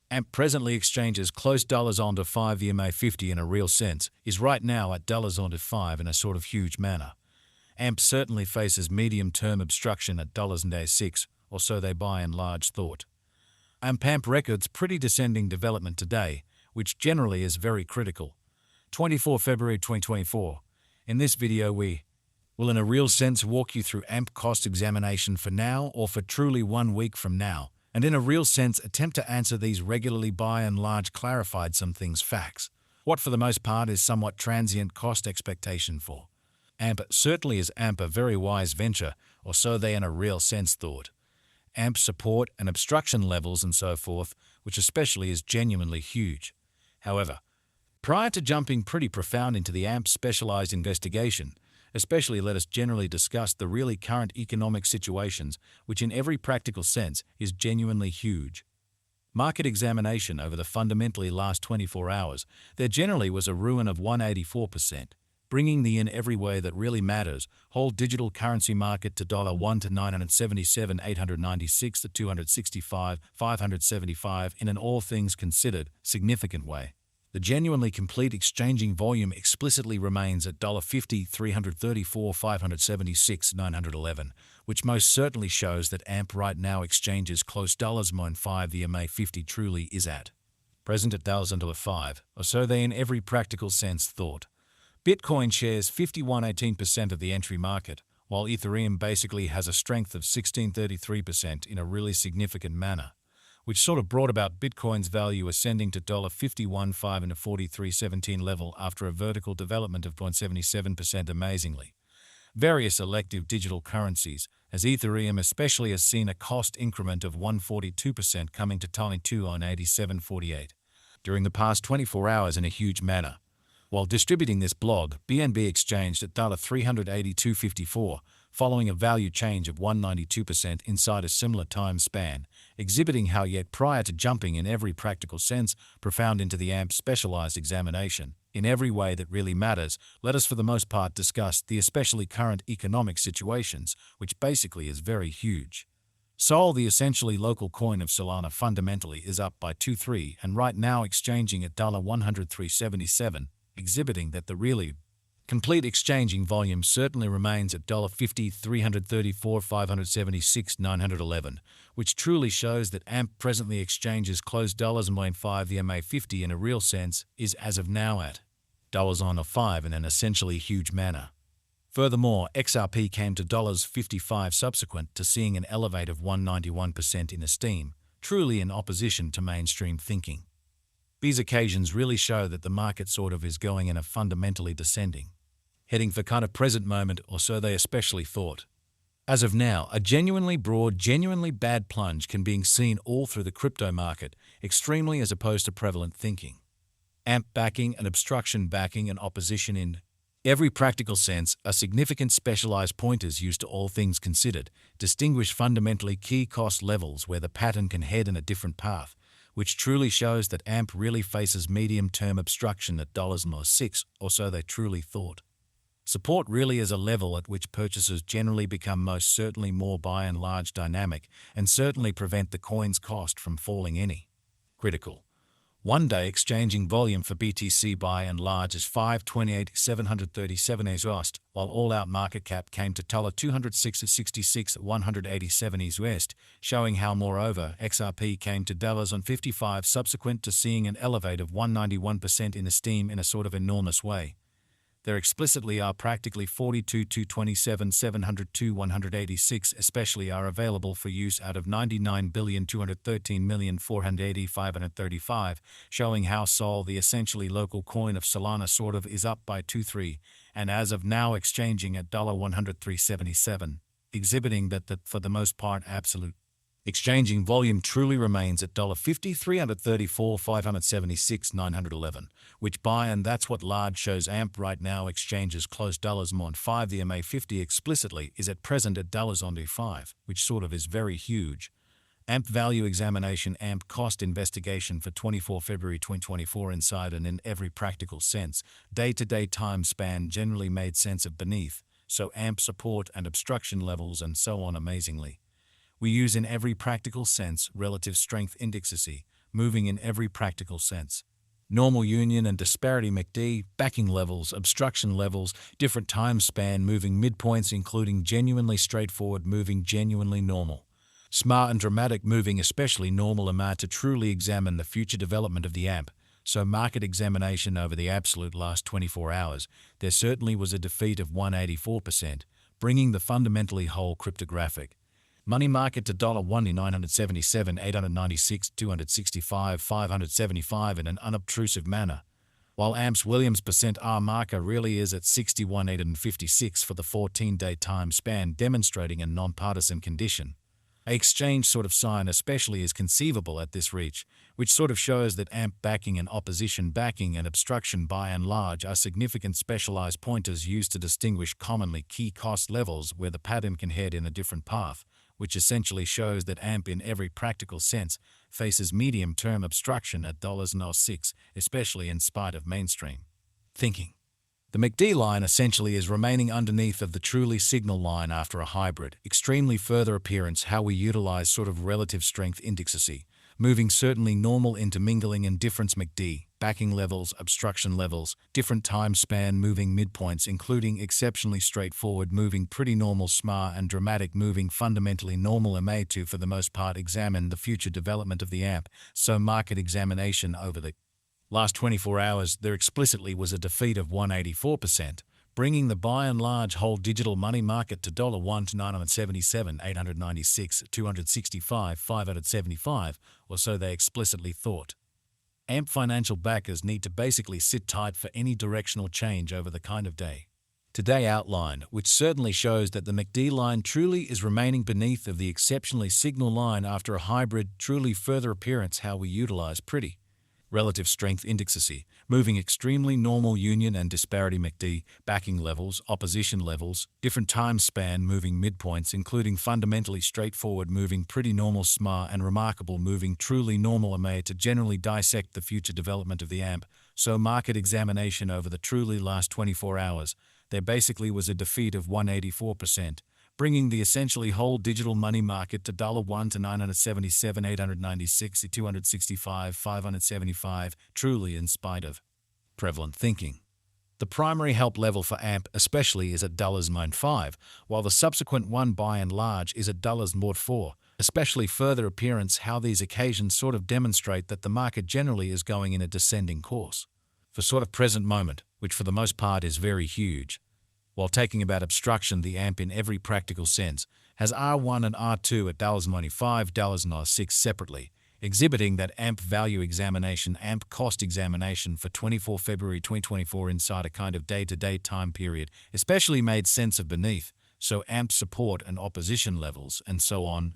AMP presently exchanges close dollars onto 5 EMA 50 in a real sense, is right now at dollars onto 5 in a sort of huge manner. AMP certainly faces medium-term obstruction at dollars and A6, or so they by and large thought. AMP records pretty descending development today, which generally is very critical. 24 February 2024. In this video we will in a real sense walk you through AMP cost examination for now or for truly 1 week from now, and in a real sense attempt to answer these regularly by and large clarified some things facts. What for the most part is somewhat transient cost expectation for. AMP certainly is AMP a very wise venture, or so they in a real sense thought. AMP support and obstruction levels and so forth, which especially is genuinely huge. However, prior to jumping pretty profound into the AMP specialized investigation, especially let us generally discuss the really current economic situations, which in every practical sense is genuinely huge. Market examination over the fundamentally last 24 hours, there generally was a ruin of 184%, bringing the in every way that really matters, whole digital currency market to $1 to 977, 896 to 265, 575 in an all things considered significant way. The genuinely complete exchanging volume explicitly remains at $50, 334, 576, 911, which most certainly shows that AMP right now exchanges close $5 the EMA 50 truly is at. Present at $5, or so they in every practical sense thought. Bitcoin shares 51.18% of the entry market, while Ethereum basically has a strength of 16.33% in a really significant manner, which sort of brought about Bitcoin's value ascending to $51.5 in a 43.17 level after a vertical development of 0.77% amazingly. Various elective digital currencies, as Ethereum especially has seen a cost increment of 142% coming to $2 on 87.48 during the past 24 hours in a huge manner. While distributing this blog, BNB exchanged at $382.54, following a value change of 192% inside a similar time span, exhibiting how yet prior to jumping in every practical sense profound into the AMP specialized examination, in every way that really matters, let us for the most part discuss the especially current economic situations, which basically is very huge. Sol, the essentially local coin of Solana, fundamentally is up by 2.3 and right now exchanging at $103.77, exhibiting that the really complete exchanging volume certainly remains at $50, 334, 576, 911, which truly shows that AMP presently exchanges close $5 the EMA 50 in a real sense is as of now at $5 in an essentially huge manner. Furthermore, XRP came to $55 subsequent to seeing an elevate of 191% in esteem, truly in opposition to mainstream thinking. These occasions really show that the market sort of is going in a fundamentally descending, heading for kind of present moment, or so they especially thought. As of now, a genuinely broad, genuinely bad plunge can be seen all through the crypto market, extremely as opposed to prevalent thinking. AMP backing and obstruction backing and opposition in every practical sense are significant specialized pointers used to all things considered, distinguish fundamentally key cost levels where the pattern can head in a different path, which truly shows that AMP really faces medium-term obstruction at $6, or so they truly thought. Support really is a level at which purchases generally become most certainly more by and large dynamic and certainly prevent the coin's cost from falling any. Critical. One-day exchanging volume for BTC by and large is 528,737 West, while all-out market cap came to $206.66 at 187 West, showing how moreover XRP came to $55 subsequent to seeing an elevate of 191% in esteem in a sort of enormous way. There explicitly are practically 42 to 27 702 186 especially are available for use out of 99,213,480,535, showing how Sol, the essentially local coin of Solana, sort of is up by 2.3 and as of now exchanging at $103.77, exhibiting that for the most part absolute exchanging volume truly remains at $50, 334, 576, 911, which by and that's what large shows AMP right now exchanges close $5 the EMA 50 explicitly is at present at $5, which sort of is very huge. AMP value examination AMP cost investigation for 24 February 2024 inside and in every practical sense, day-to-day time span generally made sense of beneath, so AMP support and obstruction levels and so on amazingly. We use in every practical sense relative strength indexes, moving in every practical sense. Normal union and disparity MACD, backing levels, obstruction levels, different time span moving midpoints including genuinely straightforward moving genuinely normal. Smart and dramatic moving especially normal amount to truly examine the future development of the AMP. So market examination over the absolute last 24 hours, there certainly was a defeat of 184%, bringing the fundamentally whole cryptographic. Money market to $1 977, 896, 265, 575 in an unobtrusive manner, while AMP's Williams %R marker really is at 61,856 for the 14-day time span, demonstrating a nonpartisan condition. A exchange sort of sign especially is conceivable at this reach, which sort of shows that AMP backing and opposition backing and obstruction by and large are significant specialized pointers used to distinguish commonly key cost levels where the pattern can head in a different path, which essentially shows that AMP in every practical sense faces medium-term obstruction at $0.06, especially in spite of mainstream thinking. The MACD line essentially is remaining underneath of the truly signal line after a hybrid, extremely further appearance how we utilize sort of relative strength indexacy, moving certainly normal intermingling and difference MACD, backing levels, obstruction levels, different time span moving midpoints including exceptionally straightforward moving pretty normal SMA and dramatic moving fundamentally normal MA2 for the most part examine the future development of the AMP, so market examination over the last 24 hours, there explicitly was a defeat of 184%, bringing the by and large whole digital money market to $1 977, 896, 265, 575, or so they explicitly thought. AMP financial backers need to basically sit tight for any directional change over the kind of day today outline, which certainly shows that the MACD line truly is remaining beneath of the exceptionally signal line after a hybrid, truly further appearance how we utilize pretty relative strength indexacy, moving extremely normal union and disparity MACD, backing levels, opposition levels, different time span moving midpoints including fundamentally straightforward moving pretty normal SMA and remarkable moving truly normal MA to generally dissect the future development of the AMP, so market examination over the truly last 24 hours, there basically was a defeat of 184%, bringing the essentially whole digital money market to $1 to 977, 896, 265, 575, truly in spite of prevalent thinking. The primary help level for AMP especially is at $5, while the subsequent one by and large is at $4, especially further appearance how these occasions sort of demonstrate that the market generally is going in a descending course. For sort of present moment, which for the most part is very huge, while taking about obstruction the AMP in every practical sense, has R1 and R2 at $95, $6 separately, exhibiting that AMP value examination, AMP cost examination for 24 February 2024 inside a kind of day-to-day time period, especially made sense of beneath, so AMP support and opposition levels, and so on,